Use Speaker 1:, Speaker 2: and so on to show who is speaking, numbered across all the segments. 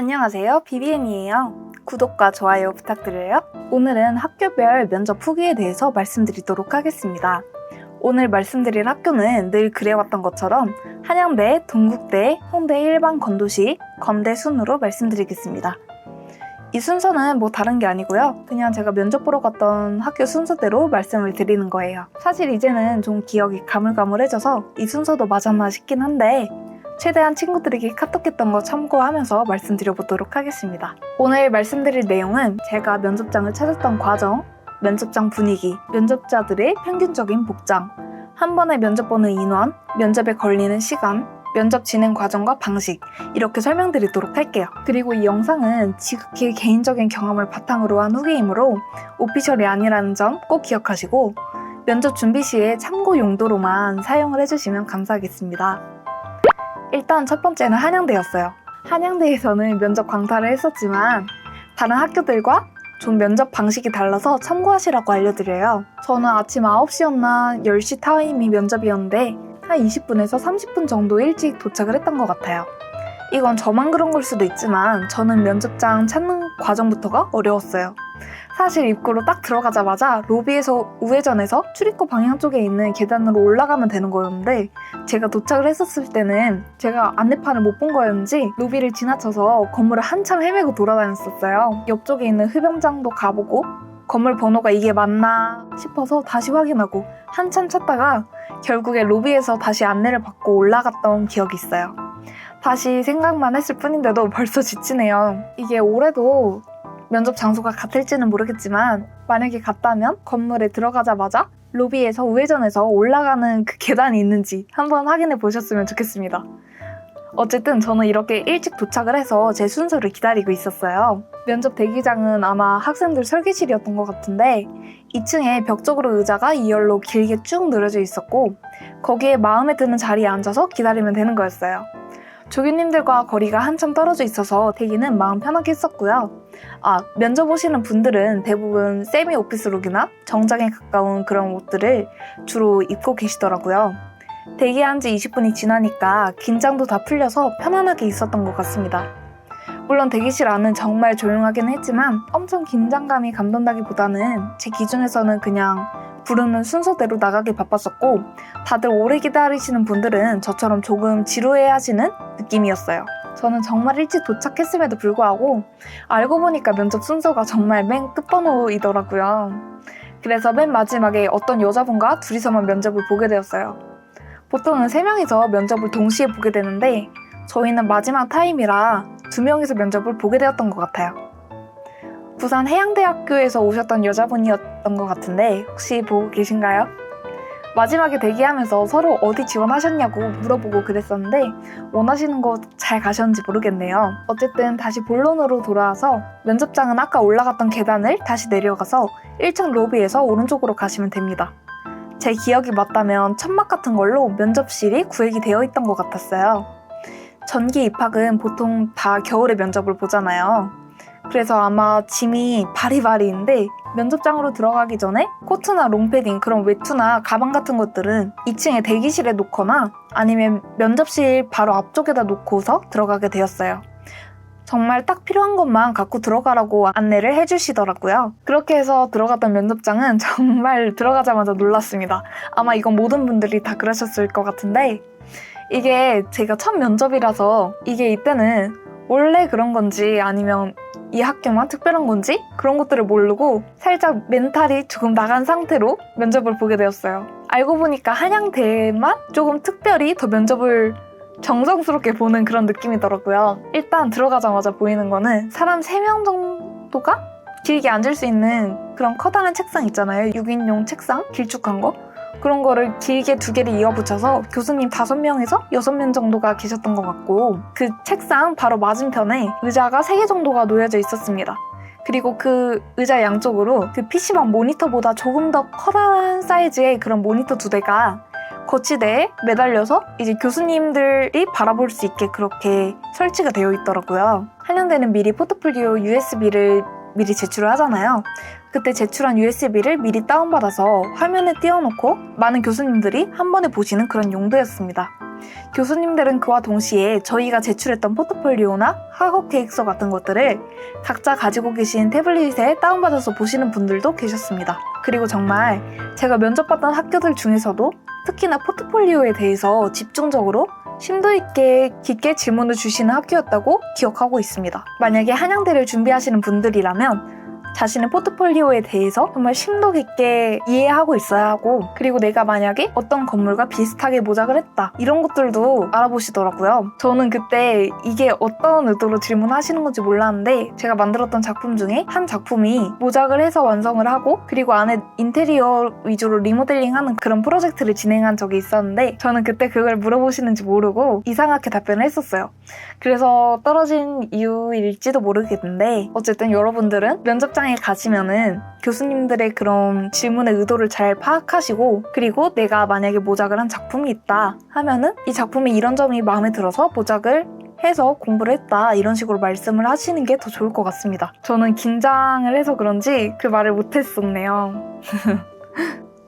Speaker 1: 안녕하세요, 비비엔이에요. 구독과 좋아요 부탁드려요. 오늘은 학교별 면접 후기에 대해서 말씀드리도록 하겠습니다. 오늘 말씀드릴 학교는 늘 그래왔던 것처럼 한양대, 동국대, 홍대 일반 건도시, 검대 순으로 말씀드리겠습니다. 이 순서는 뭐 다른 게 아니고요. 그냥 제가 면접 보러 갔던 학교 순서대로 말씀을 드리는 거예요. 사실 이제는 좀 기억이 가물가물해져서 이 순서도 맞았나 싶긴 한데 최대한 친구들에게 카톡했던 거 참고하면서 말씀드려보도록 하겠습니다. 오늘 말씀드릴 내용은 제가 면접장을 찾았던 과정, 면접장 분위기, 면접자들의 평균적인 복장, 한 번에 면접 보는 인원, 면접에 걸리는 시간, 면접 진행 과정과 방식 이렇게 설명드리도록 할게요. 그리고 이 영상은 지극히 개인적인 경험을 바탕으로 한 후기이므로 오피셜이 아니라는 점 꼭 기억하시고 면접 준비 시에 참고 용도로만 사용을 해주시면 감사하겠습니다. 일단 첫 번째는 한양대였어요. 한양대에서는 면접 강탈을 했었지만 다른 학교들과 좀 면접 방식이 달라서 참고하시라고 알려드려요. 저는 아침 9시였나 10시 타임이 면접이었는데 한 20분에서 30분 정도 일찍 도착을 했던 것 같아요. 이건 저만 그런 걸 수도 있지만 저는 면접장 찾는 과정부터가 어려웠어요. 사실 입구로 딱 들어가자마자 로비에서 우회전해서 출입구 방향 쪽에 있는 계단으로 올라가면 되는 거였는데 제가 도착을 했었을 때는 제가 안내판을 못 본 거였는지 로비를 지나쳐서 건물을 한참 헤매고 돌아다녔었어요. 옆쪽에 있는 흡연장도 가보고 건물 번호가 이게 맞나 싶어서 다시 확인하고 한참 찾다가 결국에 로비에서 다시 안내를 받고 올라갔던 기억이 있어요. 다시 생각만 했을 뿐인데도 벌써 지치네요. 이게 올해도 면접 장소가 같을지는 모르겠지만 만약에 같다면 건물에 들어가자마자 로비에서 우회전해서 올라가는 그 계단이 있는지 한번 확인해 보셨으면 좋겠습니다. 어쨌든 저는 이렇게 일찍 도착을 해서 제 순서를 기다리고 있었어요. 면접 대기장은 아마 학생들 설계실이었던 것 같은데 2층에 벽 쪽으로 의자가 2열로 길게 쭉 늘어져 있었고 거기에 마음에 드는 자리에 앉아서 기다리면 되는 거였어요. 조교님들과 거리가 한참 떨어져 있어서 대기는 마음 편하게 했었고요. 면접 오시는 분들은 대부분 세미 오피스룩이나 정장에 가까운 그런 옷들을 주로 입고 계시더라고요. 대기한 지 20분이 지나니까 긴장도 다 풀려서 편안하게 있었던 것 같습니다. 물론 대기실 안은 정말 조용하긴 했지만 엄청 긴장감이 감돈다기보다는 제 기준에서는 그냥 부르는 순서대로 나가기 바빴었고 다들 오래 기다리시는 분들은 저처럼 조금 지루해하시는 느낌이었어요. 저는 정말 일찍 도착했음에도 불구하고 알고 보니까 면접 순서가 정말 맨 끝번호이더라고요. 그래서 맨 마지막에 어떤 여자분과 둘이서만 면접을 보게 되었어요. 보통은 3명이서 면접을 동시에 보게 되는데 저희는 마지막 타임이라 2명이서 면접을 보게 되었던 것 같아요. 부산 해양대학교에서 오셨던 여자분이었던 것 같은데 혹시 보고 계신가요? 마지막에 대기하면서 서로 어디 지원하셨냐고 물어보고 그랬었는데 원하시는 곳 잘 가셨는지 모르겠네요. 어쨌든 다시 본론으로 돌아와서 면접장은 아까 올라갔던 계단을 다시 내려가서 1층 로비에서 오른쪽으로 가시면 됩니다. 제 기억이 맞다면 천막 같은 걸로 면접실이 구획이 되어 있던 것 같았어요. 전기 입학은 보통 다 겨울에 면접을 보잖아요. 그래서 아마 짐이 바리바리인데 면접장으로 들어가기 전에 코트나 롱패딩, 그런 외투나 가방 같은 것들은 2층에 대기실에 놓거나 아니면 면접실 바로 앞쪽에다 놓고서 들어가게 되었어요. 정말 딱 필요한 것만 갖고 들어가라고 안내를 해주시더라고요. 그렇게 해서 들어갔던 면접장은 정말 들어가자마자 놀랐습니다. 아마 이건 모든 분들이 다 그러셨을 것 같은데 이게 제가 첫 면접이라서 이게 이때는 원래 그런 건지 아니면 이 학교만 특별한 건지 그런 것들을 모르고 살짝 멘탈이 조금 나간 상태로 면접을 보게 되었어요. 알고 보니까 한양대만 조금 특별히 더 면접을 정성스럽게 보는 그런 느낌이더라고요. 일단 들어가자마자 보이는 거는 사람 3명 정도가 길게 앉을 수 있는 그런 커다란 책상 있잖아요. 6인용 책상 길쭉한 거. 그런 거를 길게 2개를 이어붙여서 교수님 5명에서 6명 정도가 계셨던 것 같고 그 책상 바로 맞은편에 의자가 3개 정도가 놓여져 있었습니다. 그리고 그 의자 양쪽으로 그 PC방 모니터보다 조금 더 커다란 사이즈의 그런 모니터 2대가 거치대에 매달려서 이제 교수님들이 바라볼 수 있게 그렇게 설치가 되어 있더라고요. 한양대는 미리 포트폴리오 USB를 미리 제출을 하잖아요. 그때 제출한 USB를 미리 다운받아서 화면에 띄워놓고 많은 교수님들이 한 번에 보시는 그런 용도였습니다. 교수님들은 그와 동시에 저희가 제출했던 포트폴리오나 학업 계획서 같은 것들을 각자 가지고 계신 태블릿에 다운받아서 보시는 분들도 계셨습니다. 그리고 정말 제가 면접 봤던 학교들 중에서도 특히나 포트폴리오에 대해서 집중적으로 심도 있게 깊게 질문을 주시는 학교였다고 기억하고 있습니다. 만약에 한양대를 준비하시는 분들이라면 자신의 포트폴리오에 대해서 정말 심도 깊게 이해하고 있어야 하고, 그리고 내가 만약에 어떤 건물과 비슷하게 모작을 했다 이런 것들도 알아보시더라고요. 저는 그때 이게 어떤 의도로 질문하시는 건지 몰랐는데 제가 만들었던 작품 중에 한 작품이 모작을 해서 완성을 하고 그리고 안에 인테리어 위주로 리모델링하는 그런 프로젝트를 진행한 적이 있었는데 저는 그때 그걸 물어보시는지 모르고 이상하게 답변을 했었어요. 그래서 떨어진 이유일지도 모르겠는데 어쨌든 여러분들은 면접장에 가시면은 교수님들의 그런 질문의 의도를 잘 파악하시고, 그리고 내가 만약에 모작을 한 작품이 있다 하면은 이 작품이 이런 점이 마음에 들어서 모작을 해서 공부를 했다 이런 식으로 말씀을 하시는 게 더 좋을 것 같습니다. 저는 긴장을 해서 그런지 그 말을 못했었네요.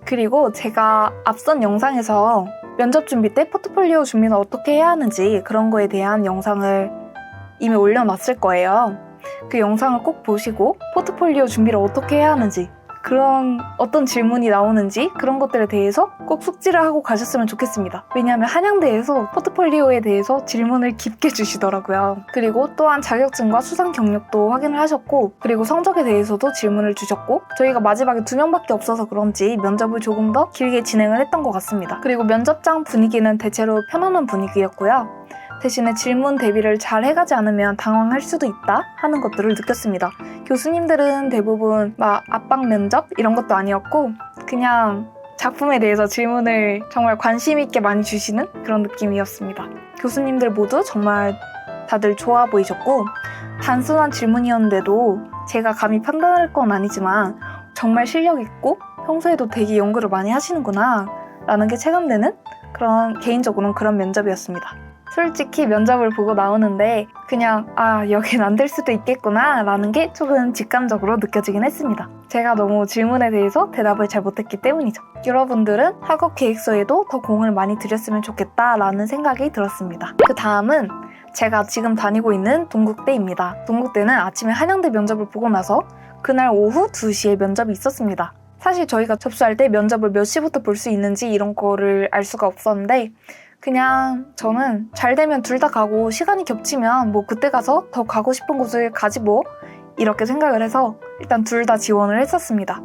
Speaker 1: 그리고 제가 앞선 영상에서 면접 준비 때 포트폴리오 준비는 어떻게 해야 하는지 그런 거에 대한 영상을 이미 올려놨을 거예요. 그 영상을 꼭 보시고 포트폴리오 준비를 어떻게 해야 하는지, 그런 어떤 질문이 나오는지 그런 것들에 대해서 꼭 숙지를 하고 가셨으면 좋겠습니다. 왜냐하면 한양대에서 포트폴리오에 대해서 질문을 깊게 주시더라고요. 그리고 또한 자격증과 수상 경력도 확인을 하셨고, 그리고 성적에 대해서도 질문을 주셨고, 저희가 마지막에 2명밖에 없어서 그런지 면접을 조금 더 길게 진행을 했던 것 같습니다. 그리고 면접장 분위기는 대체로 편안한 분위기였고요. 대신에 질문 대비를 잘 해가지 않으면 당황할 수도 있다 하는 것들을 느꼈습니다. 교수님들은 대부분 막 압박 면접 이런 것도 아니었고 그냥 작품에 대해서 질문을 정말 관심 있게 많이 주시는 그런 느낌이었습니다. 교수님들 모두 정말 다들 좋아 보이셨고, 단순한 질문이었는데도 제가 감히 판단할 건 아니지만 정말 실력 있고 평소에도 되게 연구를 많이 하시는구나 라는 게 체감되는 그런, 개인적으로는 그런 면접이었습니다. 솔직히 면접을 보고 나오는데 그냥 여긴 안 될 수도 있겠구나 라는 게 조금 직감적으로 느껴지긴 했습니다. 제가 너무 질문에 대해서 대답을 잘 못했기 때문이죠. 여러분들은 학업 계획서에도 더 공을 많이 들였으면 좋겠다 라는 생각이 들었습니다. 그 다음은 제가 지금 다니고 있는 동국대입니다. 동국대는 아침에 한양대 면접을 보고 나서 그날 오후 2시에 면접이 있었습니다. 사실 저희가 접수할 때 면접을 몇 시부터 볼 수 있는지 이런 거를 알 수가 없었는데 그냥 저는 잘 되면 둘 다 가고 시간이 겹치면 뭐 그때 가서 더 가고 싶은 곳을 가지 뭐 이렇게 생각을 해서 일단 둘 다 지원을 했었습니다.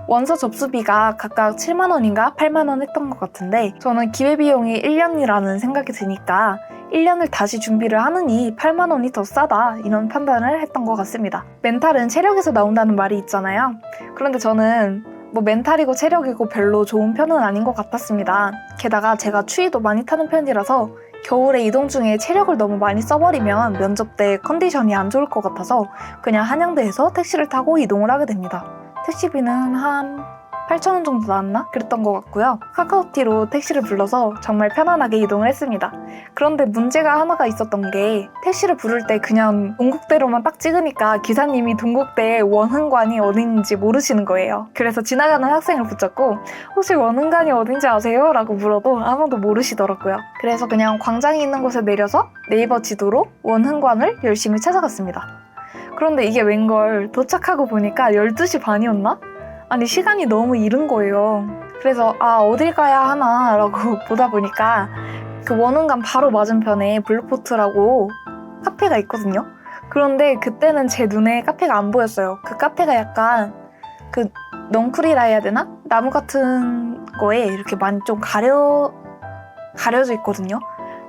Speaker 1: 원서 접수비가 각각 7만 원인가 8만 원 했던 것 같은데 저는 기회비용이 1년이라는 생각이 드니까 1년을 다시 준비를 하느니 8만 원이 더 싸다 이런 판단을 했던 것 같습니다. 멘탈은 체력에서 나온다는 말이 있잖아요. 그런데 저는 뭐 멘탈이고 체력이고 별로 좋은 편은 아닌 것 같았습니다. 게다가 제가 추위도 많이 타는 편이라서 겨울에 이동 중에 체력을 너무 많이 써버리면 면접 때 컨디션이 안 좋을 것 같아서 그냥 한양대에서 택시를 타고 이동을 하게 됩니다. 택시비는 한 8,000원 정도 나왔나? 그랬던 것 같고요. 카카오티로 택시를 불러서 정말 편안하게 이동을 했습니다. 그런데 문제가 하나가 있었던 게 택시를 부를 때 그냥 동국대로만 딱 찍으니까 기사님이 동국대 원흥관이 어딘지 모르시는 거예요. 그래서 지나가는 학생을 붙잡고 혹시 원흥관이 어딘지 아세요? 라고 물어도 아무도 모르시더라고요. 그래서 그냥 광장이 있는 곳에 내려서 네이버 지도로 원흥관을 열심히 찾아갔습니다. 그런데 이게 웬걸 도착하고 보니까 12시 반이었나? 아니 시간이 너무 이른 거예요. 그래서 어딜 가야 하나 라고 보다 보니까 그 원흥관 바로 맞은편에 블루포트라고 카페가 있거든요. 그런데 그때는 제 눈에 카페가 안 보였어요. 그 카페가 약간 그 넝쿨이라 해야 되나? 나무 같은 거에 이렇게 많이 좀 가려져 있거든요.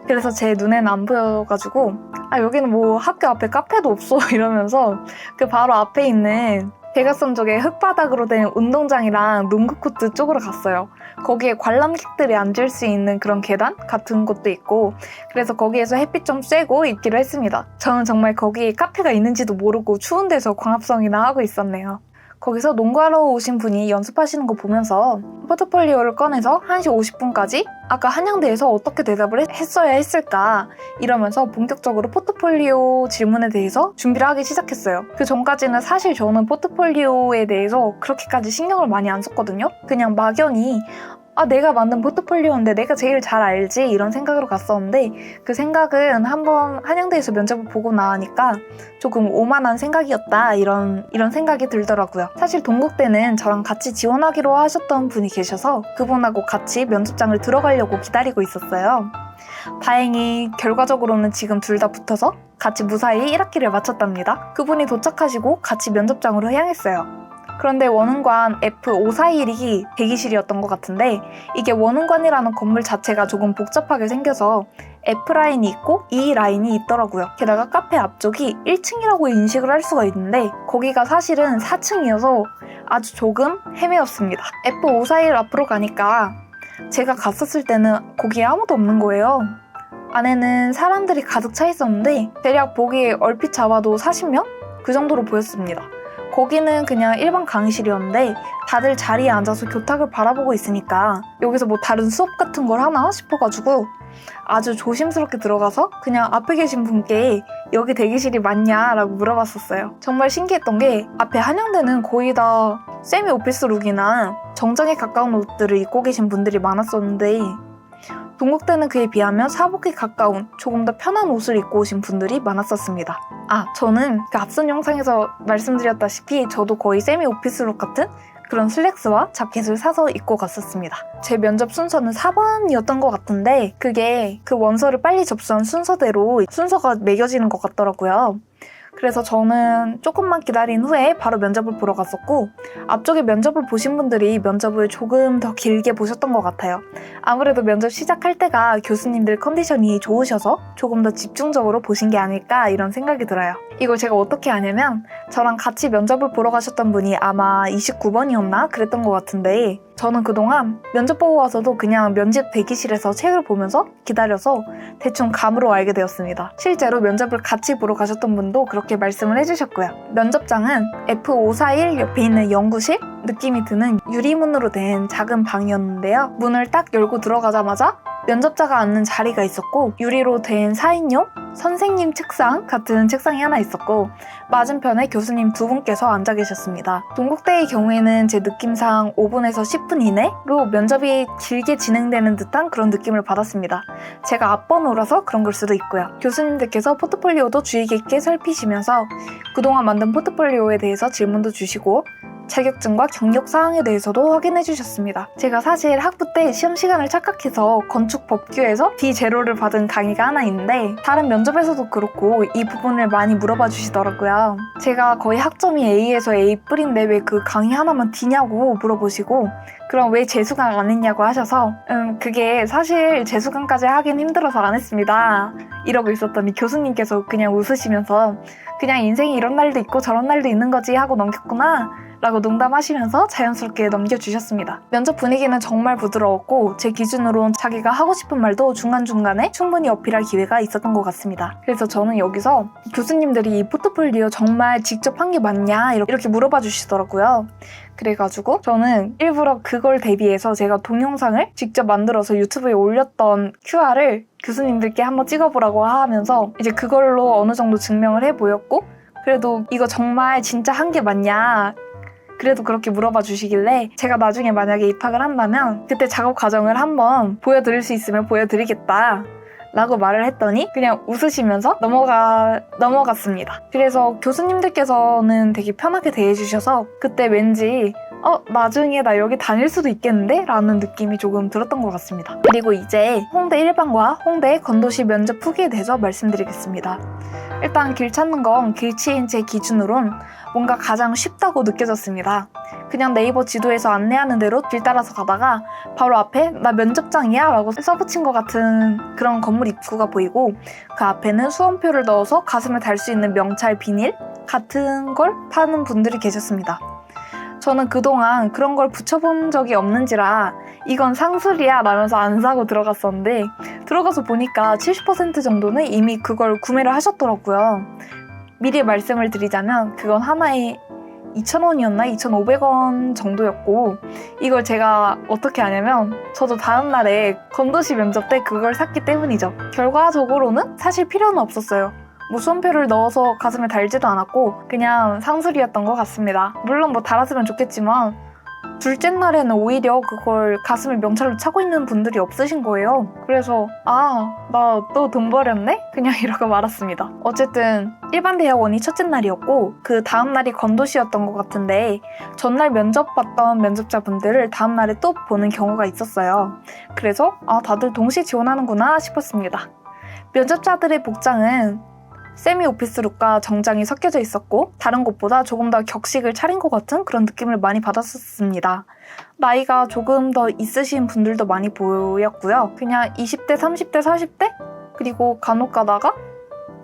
Speaker 1: 그래서 제 눈에는 안 보여가지고 여기는 뭐 학교 앞에 카페도 없어 이러면서 그 바로 앞에 있는 대각선 쪽에 흙바닥으로 된 운동장이랑 농구코트 쪽으로 갔어요. 거기에 관람객들이 앉을 수 있는 그런 계단 같은 곳도 있고 그래서 거기에서 햇빛 좀 쐬고 있기로 했습니다. 저는 정말 거기에 카페가 있는지도 모르고 추운 데서 광합성이나 하고 있었네요. 거기서 농구하러 오신 분이 연습하시는 거 보면서 포트폴리오를 꺼내서 1시 50분까지 아까 한양대에서 어떻게 대답을 했어야 했을까 이러면서 본격적으로 포트폴리오 질문에 대해서 준비를 하기 시작했어요. 그 전까지는 사실 저는 포트폴리오에 대해서 그렇게까지 신경을 많이 안 썼거든요. 그냥 막연히 내가 만든 포트폴리오인데 내가 제일 잘 알지 이런 생각으로 갔었는데 그 생각은 한번 한양대에서 면접을 보고 나니까 조금 오만한 생각이었다 이런 생각이 들더라고요. 사실 동국대는 저랑 같이 지원하기로 하셨던 분이 계셔서 그분하고 같이 면접장을 들어가려고 기다리고 있었어요. 다행히 결과적으로는 지금 둘 다 붙어서 같이 무사히 1학기를 마쳤답니다. 그분이 도착하시고 같이 면접장으로 향했어요. 그런데 원흥관 F541이 대기실이었던 것 같은데 이게 원흥관이라는 건물 자체가 조금 복잡하게 생겨서 F라인이 있고 E라인이 있더라고요. 게다가 카페 앞쪽이 1층이라고 인식을 할 수가 있는데 거기가 사실은 4층이어서 아주 조금 헤매었습니다. F541 앞으로 가니까 제가 갔었을 때는 거기에 아무도 없는 거예요. 안에는 사람들이 가득 차 있었는데 대략 보기에 얼핏 잡아도 40명? 그 정도로 보였습니다. 거기는 그냥 일반 강의실이었는데 다들 자리에 앉아서 교탁을 바라보고 있으니까 여기서 뭐 다른 수업 같은 걸 하나 싶어가지고 아주 조심스럽게 들어가서 그냥 앞에 계신 분께 여기 대기실이 맞냐라고 물어봤었어요. 정말 신기했던 게 앞에 한양대는 거의 다 세미 오피스 룩이나 정장에 가까운 옷들을 입고 계신 분들이 많았었는데 동국대는 그에 비하면 사복에 가까운 조금 더 편한 옷을 입고 오신 분들이 많았었습니다. 저는 그 앞선 영상에서 말씀드렸다시피 저도 거의 세미 오피스룩 같은 그런 슬랙스와 자켓을 사서 입고 갔었습니다. 제 면접 순서는 4번이었던 것 같은데 그게 그 원서를 빨리 접수한 순서대로 순서가 매겨지는 것 같더라고요. 그래서 저는 조금만 기다린 후에 바로 면접을 보러 갔었고 앞쪽에 면접을 보신 분들이 면접을 조금 더 길게 보셨던 것 같아요. 아무래도 면접 시작할 때가 교수님들 컨디션이 좋으셔서 조금 더 집중적으로 보신 게 아닐까 이런 생각이 들어요. 이걸 제가 어떻게 아냐면 저랑 같이 면접을 보러 가셨던 분이 아마 29번이었나 그랬던 것 같은데 저는 그동안 면접 보고 와서도 그냥 면접 대기실에서 책을 보면서 기다려서 대충 감으로 알게 되었습니다. 실제로 면접을 같이 보러 가셨던 분도 그렇게 말씀을 해주셨고요. 면접장은 F541 옆에 있는 연구실? 느낌이 드는 유리문으로 된 작은 방이었는데요. 문을 딱 열고 들어가자마자 면접자가 앉는 자리가 있었고 유리로 된 4인용 선생님 책상 같은 책상이 하나 있었고 맞은편에 교수님 두 분께서 앉아 계셨습니다. 동국대의 경우에는 제 느낌상 5분에서 10분 이내로 면접이 길게 진행되는 듯한 그런 느낌을 받았습니다. 제가 앞번호라서 그런 걸 수도 있고요. 교수님들께서 포트폴리오도 주의 깊게 살피시면서 그동안 만든 포트폴리오에 대해서 질문도 주시고 자격증과 경력 사항에 대해서도 확인해 주셨습니다. 제가 사실 학부 때 시험 시간을 착각해서 건축법규에서 D0를 받은 강의가 하나 있는데 다른 면접에서도 그렇고 이 부분을 많이 물어봐 주시더라고요. 제가 거의 학점이 A에서 A+인데 왜 그 강의 하나만 D냐고 물어보시고 그럼 왜 재수강 안 했냐고 하셔서 그게 사실 재수강까지 하긴 힘들어서 안 했습니다. 이러고 있었더니 교수님께서 그냥 웃으시면서 그냥 인생이 이런 날도 있고 저런 날도 있는 거지 하고 넘겼구나 라고 농담하시면서 자연스럽게 넘겨주셨습니다. 면접 분위기는 정말 부드러웠고 제 기준으론 자기가 하고 싶은 말도 중간중간에 충분히 어필할 기회가 있었던 것 같습니다. 그래서 저는 여기서 교수님들이 이 포트폴리오 정말 직접 한 게 맞냐 이렇게 물어봐 주시더라고요. 그래가지고 저는 일부러 그걸 대비해서 제가 동영상을 직접 만들어서 유튜브에 올렸던 QR을 교수님들께 한번 찍어보라고 하면서 이제 그걸로 어느 정도 증명을 해보였고 그래도 이거 정말 진짜 한 게 맞냐 그래도 그렇게 물어봐 주시길래 제가 나중에 만약에 입학을 한다면 그때 작업 과정을 한번 보여드릴 수 있으면 보여드리겠다 라고 말을 했더니 그냥 웃으시면서 넘어갔습니다. 그래서 교수님들께서는 되게 편하게 대해주셔서 그때 왠지 나중에 나 여기 다닐 수도 있겠는데? 라는 느낌이 조금 들었던 것 같습니다. 그리고 이제 홍대 일반과 홍대 건도시 면접 후기에 대해서 말씀드리겠습니다. 일단 길 찾는 건 길치인 제 기준으론 뭔가 가장 쉽다고 느껴졌습니다. 그냥 네이버 지도에서 안내하는 대로 길 따라서 가다가 바로 앞에 나 면접장이야 라고 써붙인 것 같은 그런 건물 입구가 보이고 그 앞에는 수험표를 넣어서 가슴에 달 수 있는 명찰 비닐 같은 걸 파는 분들이 계셨습니다. 저는 그동안 그런 걸 붙여본 적이 없는지라 이건 상술이야 라면서 안 사고 들어갔었는데 들어가서 보니까 70% 정도는 이미 그걸 구매를 하셨더라고요. 미리 말씀을 드리자면 그건 하나에 2,000원이었나 2,500원 정도였고 이걸 제가 어떻게 아냐면 저도 다음날에 건도시 면접 때 그걸 샀기 때문이죠. 결과적으로는 사실 필요는 없었어요. 뭐 수험표를 넣어서 가슴에 달지도 않았고 그냥 상술이었던 것 같습니다. 물론 뭐 달았으면 좋겠지만 둘째 날에는 오히려 그걸 가슴에 명찰로 차고 있는 분들이 없으신 거예요. 그래서 나 또 돈 버렸네? 그냥 이러고 말았습니다. 어쨌든 일반 대학원이 첫째 날이었고 그 다음 날이 건도시였던 것 같은데 전날 면접 봤던 면접자분들을 다음 날에 또 보는 경우가 있었어요. 그래서 다들 동시에 지원하는구나 싶었습니다. 면접자들의 복장은 세미 오피스룩과 정장이 섞여져 있었고 다른 곳보다 조금 더 격식을 차린 것 같은 그런 느낌을 많이 받았었습니다. 나이가 조금 더 있으신 분들도 많이 보였고요. 그냥 20대, 30대, 40대? 그리고 간혹 가다가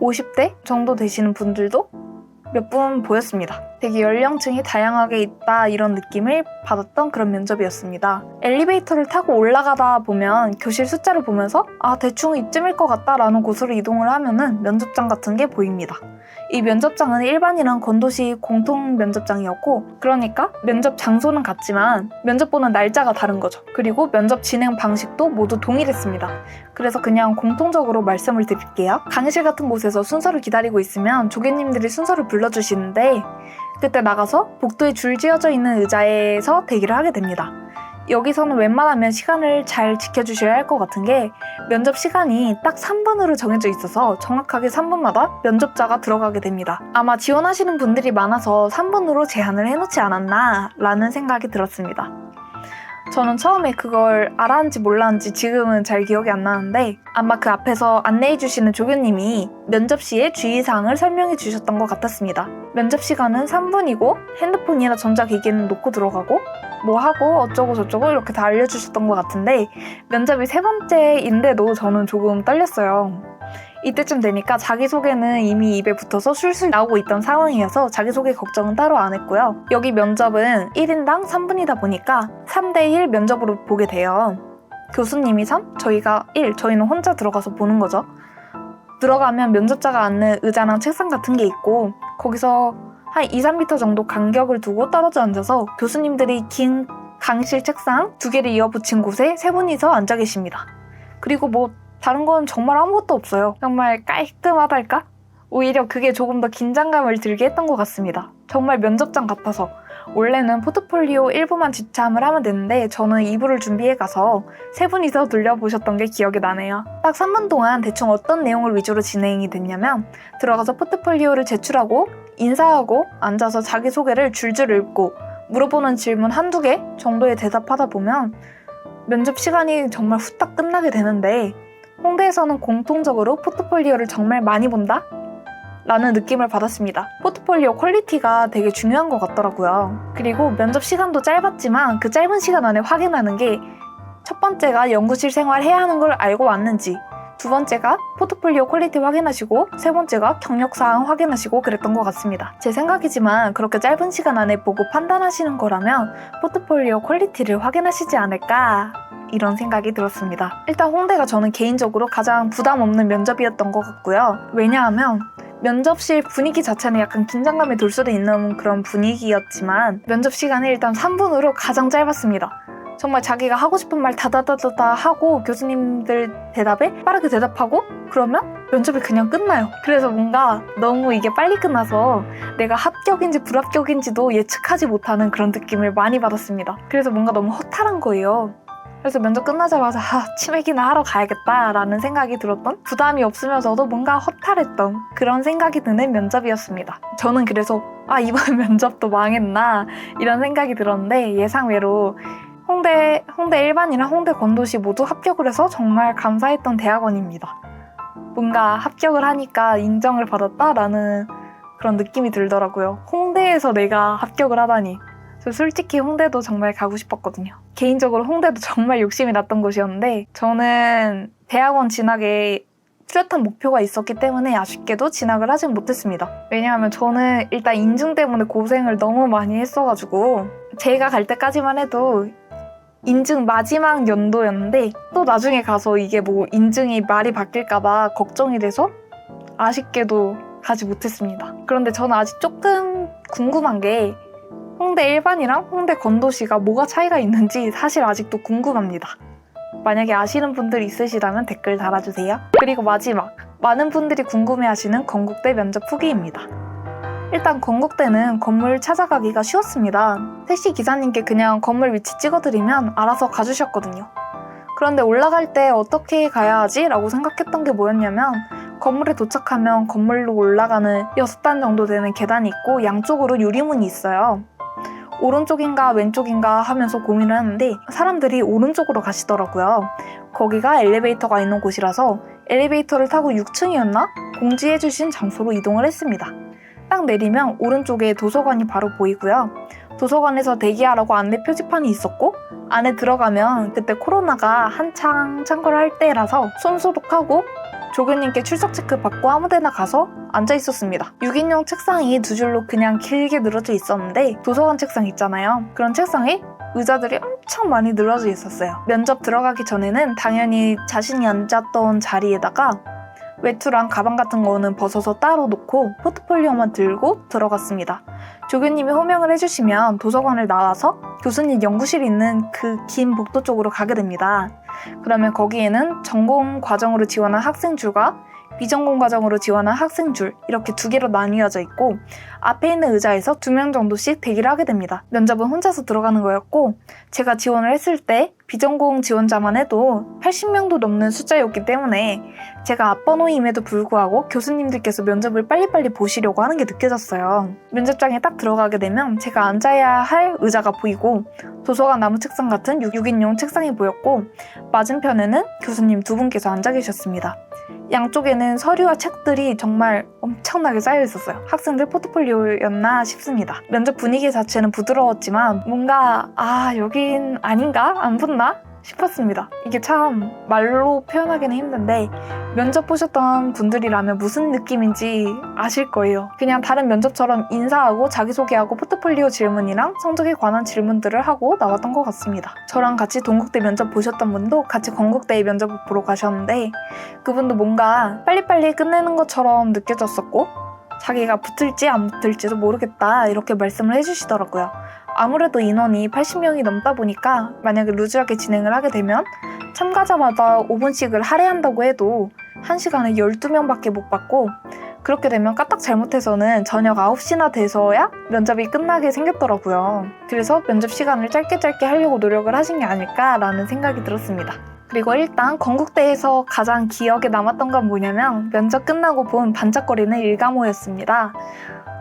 Speaker 1: 50대 정도 되시는 분들도 몇 분 보였습니다. 되게 연령층이 다양하게 있다 이런 느낌을 받았던 그런 면접이었습니다. 엘리베이터를 타고 올라가다 보면 교실 숫자를 보면서 대충 이쯤일 것 같다 라는 곳으로 이동을 하면은 면접장 같은 게 보입니다. 이 면접장은 일반이랑 건도시 공통 면접장이었고 그러니까 면접 장소는 같지만 면접 보는 날짜가 다른 거죠. 그리고 면접 진행 방식도 모두 동일했습니다. 그래서 그냥 공통적으로 말씀을 드릴게요. 강의실 같은 곳에서 순서를 기다리고 있으면 조교님들이 순서를 불러주시는데 그때 나가서 복도에 줄 지어져 있는 의자에서 대기를 하게 됩니다. 여기서는 웬만하면 시간을 잘 지켜주셔야 할 것 같은 게 면접 시간이 딱 3분으로 정해져 있어서 정확하게 3분마다 면접자가 들어가게 됩니다. 아마 지원하시는 분들이 많아서 3분으로 제한을 해놓지 않았나 라는 생각이 들었습니다. 저는 처음에 그걸 알았는지 몰랐는지 지금은 잘 기억이 안 나는데 아마 그 앞에서 안내해 주시는 조교님이 면접 시에 주의사항을 설명해 주셨던 것 같았습니다. 면접 시간은 3분이고 핸드폰이나 전자기기는 놓고 들어가고 뭐 하고 어쩌고 저쩌고 이렇게 다 알려주셨던 것 같은데 면접이 세 번째인데도 저는 조금 떨렸어요. 이때쯤 되니까 자기소개는 이미 입에 붙어서 술술 나오고 있던 상황이어서 자기소개 걱정은 따로 안 했고요. 여기 면접은 1인당 3분이다 보니까 3대1 면접으로 보게 돼요. 교수님이 3, 저희가 1, 저희는 혼자 들어가서 보는 거죠. 들어가면 면접자가 앉는 의자랑 책상 같은 게 있고 거기서 한 2-3m 정도 간격을 두고 떨어져 앉아서 교수님들이 긴 강의실 책상 2개를 이어붙인 곳에 3분이서 앉아 계십니다. 그리고 다른 건 정말 아무것도 없어요. 정말 깔끔하달까? 오히려 그게 조금 더 긴장감을 들게 했던 것 같습니다. 정말 면접장 같아서 원래는 포트폴리오 1부만 지참을 하면 되는데 저는 2부를 준비해 가서 3분이서 돌려보셨던 게 기억이 나네요. 딱 3분 동안 대충 어떤 내용을 위주로 진행이 됐냐면 들어가서 포트폴리오를 제출하고 인사하고 앉아서 자기소개를 줄줄 읽고 물어보는 질문 1-2개 정도에 대답하다 보면 면접 시간이 정말 후딱 끝나게 되는데 홍대에서는 공통적으로 포트폴리오를 정말 많이 본다? 라는 느낌을 받았습니다. 포트폴리오 퀄리티가 되게 중요한 것 같더라고요. 그리고 면접 시간도 짧았지만 그 짧은 시간 안에 확인하는 게 첫 번째가 연구실 생활 해야 하는 걸 알고 왔는지, 두 번째가 포트폴리오 퀄리티 확인하시고 세 번째가 경력사항 확인하시고 그랬던 것 같습니다. 제 생각이지만 그렇게 짧은 시간 안에 보고 판단하시는 거라면 포트폴리오 퀄리티를 확인하시지 않을까 이런 생각이 들었습니다. 일단 홍대가 저는 개인적으로 가장 부담 없는 면접이었던 것 같고요. 왜냐하면 면접실 분위기 자체는 약간 긴장감이 돌 수도 있는 그런 분위기였지만 면접 시간이 일단 3분으로 가장 짧았습니다. 정말 자기가 하고 싶은 말 다다다다다 하고 교수님들 대답에 빠르게 대답하고 그러면 면접이 그냥 끝나요. 그래서 뭔가 너무 이게 빨리 끝나서 내가 합격인지 불합격인지도 예측하지 못하는 그런 느낌을 많이 받았습니다. 그래서 뭔가 너무 허탈한 거예요. 그래서 면접 끝나자마자 치맥이나 하러 가야겠다라는 생각이 들었던 부담이 없으면서도 뭔가 허탈했던 그런 생각이 드는 면접이었습니다. 저는 그래서 이번 면접도 망했나 이런 생각이 들었는데 예상외로 홍대 일반이랑 홍대 건도시 모두 합격을 해서 정말 감사했던 대학원입니다. 뭔가 합격을 하니까 인정을 받았다라는 그런 느낌이 들더라고요. 홍대에서 내가 합격을 하다니. 저 솔직히 홍대도 정말 가고 싶었거든요. 개인적으로 홍대도 정말 욕심이 났던 곳이었는데 저는 대학원 진학에 뚜렷한 목표가 있었기 때문에 아쉽게도 진학을 하진 못했습니다. 왜냐하면 저는 일단 인증 때문에 고생을 너무 많이 했어가지고 제가 갈 때까지만 해도 인증 마지막 연도였는데 또 나중에 가서 이게 인증이 말이 바뀔까봐 걱정이 돼서 아쉽게도 가지 못했습니다. 그런데 저는 아직 조금 궁금한 게 홍대 일반이랑 홍대 건도시가 뭐가 차이가 있는지 사실 아직도 궁금합니다. 만약에 아시는 분들 있으시다면 댓글 달아주세요. 그리고 마지막, 많은 분들이 궁금해하시는 건국대 면접 후기입니다. 일단 건국대는 건물 찾아가기가 쉬웠습니다. 택시 기사님께 그냥 건물 위치 찍어드리면 알아서 가주셨거든요. 그런데 올라갈 때 어떻게 가야 하지? 라고 생각했던 게 뭐였냐면 건물에 도착하면 건물로 올라가는 6단 정도 되는 계단이 있고 양쪽으로 유리문이 있어요. 오른쪽인가 왼쪽인가 하면서 고민을 하는데 사람들이 오른쪽으로 가시더라고요. 거기가 엘리베이터가 있는 곳이라서 엘리베이터를 타고 6층이었나? 공지해주신 장소로 이동을 했습니다. 딱 내리면 오른쪽에 도서관이 바로 보이고요. 도서관에서 대기하라고 안내 표지판이 있었고 안에 들어가면 그때 코로나가 한창 창궐 할 때라서 손 소독하고 조교님께 출석 체크 받고 아무데나 가서 앉아 있었습니다. 6인용 책상이 두 줄로 그냥 길게 늘어져 있었는데 도서관 책상 있잖아요. 그런 책상에 의자들이 엄청 많이 늘어져 있었어요. 면접 들어가기 전에는 당연히 자신이 앉았던 자리에다가 외투랑 가방 같은 거는 벗어서 따로 놓고 포트폴리오만 들고 들어갔습니다. 조교님이 호명을 해주시면 도서관을 나와서 교수님 연구실이 있는 그 긴 복도 쪽으로 가게 됩니다. 그러면 거기에는 전공 과정으로 지원한 학생줄과 비전공 과정으로 지원한 학생줄 이렇게 두 개로 나뉘어져 있고 앞에 있는 의자에서 2명 정도씩 대기를 하게 됩니다. 면접은 혼자서 들어가는 거였고 제가 지원을 했을 때 비전공 지원자만 해도 80명도 넘는 숫자였기 때문에 제가 앞번호임에도 불구하고 교수님들께서 면접을 빨리빨리 보시려고 하는 게 느껴졌어요. 면접장에 딱 들어가게 되면 제가 앉아야 할 의자가 보이고 도서관 나무 책상 같은 6인용 책상이 보였고 맞은편에는 교수님 2분께서 앉아 계셨습니다. 양쪽에는 서류와 책들이 정말 엄청나게 쌓여 있었어요. 학생들 포트폴리오였나 싶습니다. 면접 분위기 자체는 부드러웠지만 뭔가 여긴 아닌가? 안 붙나? 싶었습니다. 이게 참 말로 표현하기는 힘든데 면접 보셨던 분들이라면 무슨 느낌인지 아실 거예요. 그냥 다른 면접처럼 인사하고 자기소개하고 포트폴리오 질문이랑 성적에 관한 질문들을 하고 나왔던 것 같습니다. 저랑 같이 동국대 면접 보셨던 분도 같이 건국대 면접을 보러 가셨는데 그분도 뭔가 빨리빨리 끝내는 것처럼 느껴졌었고 자기가 붙을지 안 붙을지도 모르겠다 이렇게 말씀을 해주시더라고요. 아무래도 인원이 80명이 넘다 보니까 만약에 루즈하게 진행을 하게 되면 참가자마다 5분씩을 할애한다고 해도 1시간에 12명밖에 못 받고 그렇게 되면 까딱 잘못해서는 저녁 9시나 돼서야 면접이 끝나게 생겼더라고요. 그래서 면접 시간을 짧게 하려고 노력을 하신 게 아닐까라는 생각이 들었습니다. 그리고 일단 건국대에서 가장 기억에 남았던 건 뭐냐면 면접 끝나고 본 반짝거리는 일가모였습니다.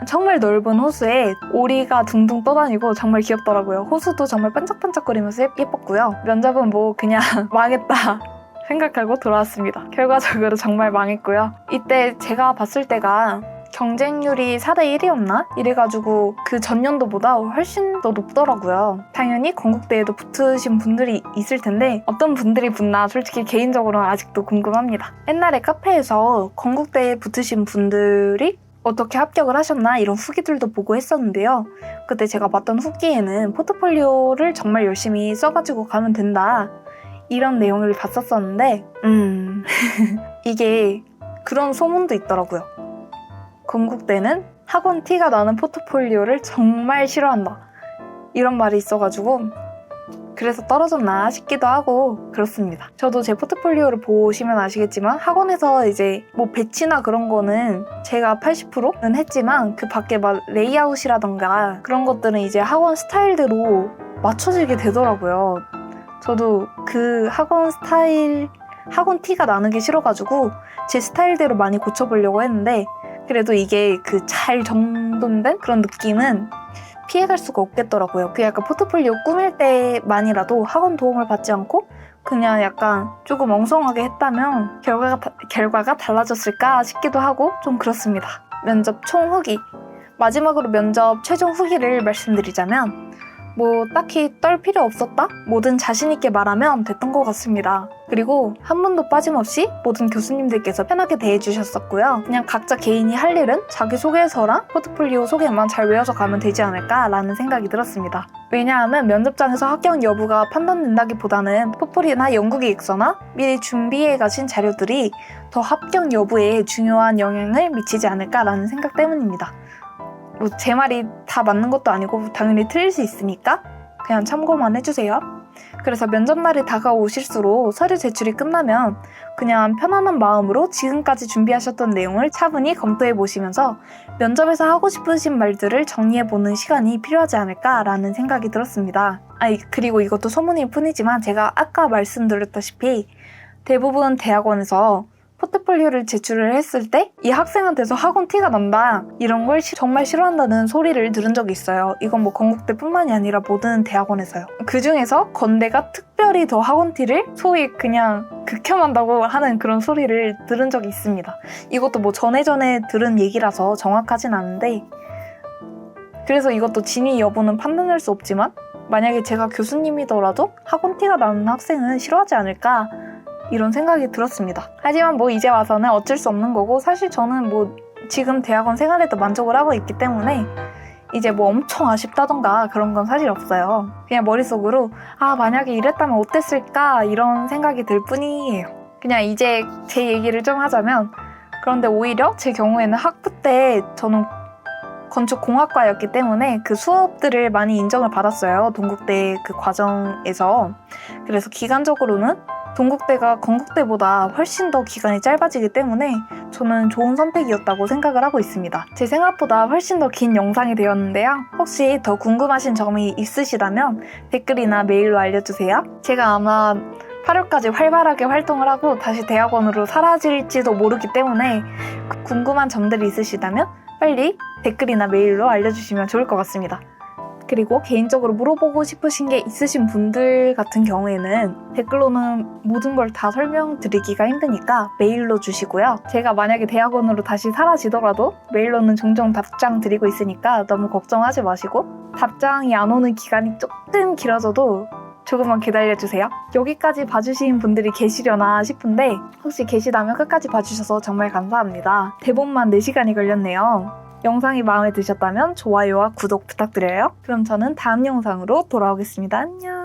Speaker 1: 정말 넓은 호수에 오리가 둥둥 떠다니고 정말 귀엽더라고요. 호수도 정말 반짝반짝거리면서 예뻤고요. 면접은 뭐 그냥 망했다 생각하고 돌아왔습니다. 결과적으로 정말 망했고요. 이때 제가 봤을 때가 경쟁률이 4대 1이었나? 이래가지고 그 전년도보다 훨씬 더 높더라고요. 당연히 건국대에도 붙으신 분들이 있을 텐데 어떤 분들이 붙나 솔직히 개인적으로는 아직도 궁금합니다. 옛날에 카페에서 건국대에 붙으신 분들이 어떻게 합격을 하셨나 이런 후기들도 보고 했었는데요. 그때 제가 봤던 후기에는 포트폴리오를 정말 열심히 써가지고 가면 된다 이런 내용을 봤었었는데 이게 그런 소문도 있더라고요. 건국대는 학원 티가 나는 포트폴리오를 정말 싫어한다 이런 말이 있어가지고 그래서 떨어졌나 싶기도 하고 그렇습니다. 저도 제 포트폴리오를 보시면 아시겠지만 학원에서 이제 뭐 배치나 그런 거는 제가 80%는 했지만 그 밖에 막 레이아웃이라던가 그런 것들은 이제 학원 스타일대로 맞춰지게 되더라고요. 저도 그 학원 티가 나는 게 싫어가지고 제 스타일대로 많이 고쳐보려고 했는데 그래도 이게 그 잘 정돈된 그런 느낌은 피해갈 수가 없겠더라고요. 그 약간 포트폴리오 꾸밀 때만이라도 학원 도움을 받지 않고 그냥 약간 조금 엉성하게 했다면 결과가 달라졌을까 싶기도 하고 좀 그렇습니다. 면접 총 후기. 마지막으로 면접 최종 후기를 말씀드리자면 뭐 딱히 떨 필요 없었다? 뭐든 자신있게 말하면 됐던 것 같습니다. 그리고 한 분도 빠짐없이 모든 교수님들께서 편하게 대해주셨었고요. 그냥 각자 개인이 할 일은 자기소개서랑 포트폴리오 소개만 잘 외워서 가면 되지 않을까라는 생각이 들었습니다. 왜냐하면 면접장에서 합격 여부가 판단된다기보다는 포폴이나 연구기획서나 미리 준비해 가신 자료들이 더 합격 여부에 중요한 영향을 미치지 않을까라는 생각 때문입니다. 뭐 제 말이 다 맞는 것도 아니고 당연히 틀릴 수 있으니까 그냥 참고만 해주세요. 그래서 면접날이 다가오실수록 서류 제출이 끝나면 그냥 편안한 마음으로 지금까지 준비하셨던 내용을 차분히 검토해 보시면서 면접에서 하고 싶으신 말들을 정리해보는 시간이 필요하지 않을까라는 생각이 들었습니다. 그리고 이것도 소문일 뿐이지만 제가 아까 말씀드렸다시피 대부분 대학원에서 포트폴리오를 제출을 했을 때 이 학생한테서 학원 티가 난다 이런 걸 정말 싫어한다는 소리를 들은 적이 있어요. 이건 뭐 건국대뿐만이 아니라 모든 대학원에서요. 그 중에서 건대가 특별히 더 학원 티를 소위 그냥 극혐한다고 하는 그런 소리를 들은 적이 있습니다. 이것도 뭐 전에 들은 얘기라서 정확하진 않은데, 그래서 이것도 진위 여부는 판단할 수 없지만 만약에 제가 교수님이더라도 학원 티가 나는 학생은 싫어하지 않을까 이런 생각이 들었습니다. 하지만 뭐 이제 와서는 어쩔 수 없는 거고, 사실 저는 뭐 지금 대학원 생활에도 만족을 하고 있기 때문에 이제 뭐 엄청 아쉽다던가 그런 건 사실 없어요. 그냥 머릿속으로 만약에 이랬다면 어땠을까 이런 생각이 들 뿐이에요. 그냥 이제 제 얘기를 좀 하자면, 그런데 오히려 제 경우에는 학부 때 저는 건축공학과였기 때문에 그 수업들을 많이 인정을 받았어요. 동국대 그 과정에서. 그래서 기간적으로는 동국대가 건국대보다 훨씬 더 기간이 짧아지기 때문에 저는 좋은 선택이었다고 생각을 하고 있습니다. 제 생각보다 훨씬 더 긴 영상이 되었는데요. 혹시 더 궁금하신 점이 있으시다면 댓글이나 메일로 알려주세요. 제가 아마 8월까지 활발하게 활동을 하고 다시 대학원으로 사라질지도 모르기 때문에 궁금한 점들이 있으시다면 빨리 댓글이나 메일로 알려주시면 좋을 것 같습니다. 그리고 개인적으로 물어보고 싶으신 게 있으신 분들 같은 경우에는 댓글로는 모든 걸 다 설명드리기가 힘드니까 메일로 주시고요. 제가 만약에 대학원으로 다시 사라지더라도 메일로는 종종 답장 드리고 있으니까 너무 걱정하지 마시고, 답장이 안 오는 기간이 조금 길어져도 조금만 기다려주세요. 여기까지 봐주신 분들이 계시려나 싶은데 혹시 계시다면 끝까지 봐주셔서 정말 감사합니다. 대본만 4시간이 걸렸네요. 영상이 마음에 드셨다면 좋아요와 구독 부탁드려요. 그럼 저는 다음 영상으로 돌아오겠습니다. 안녕.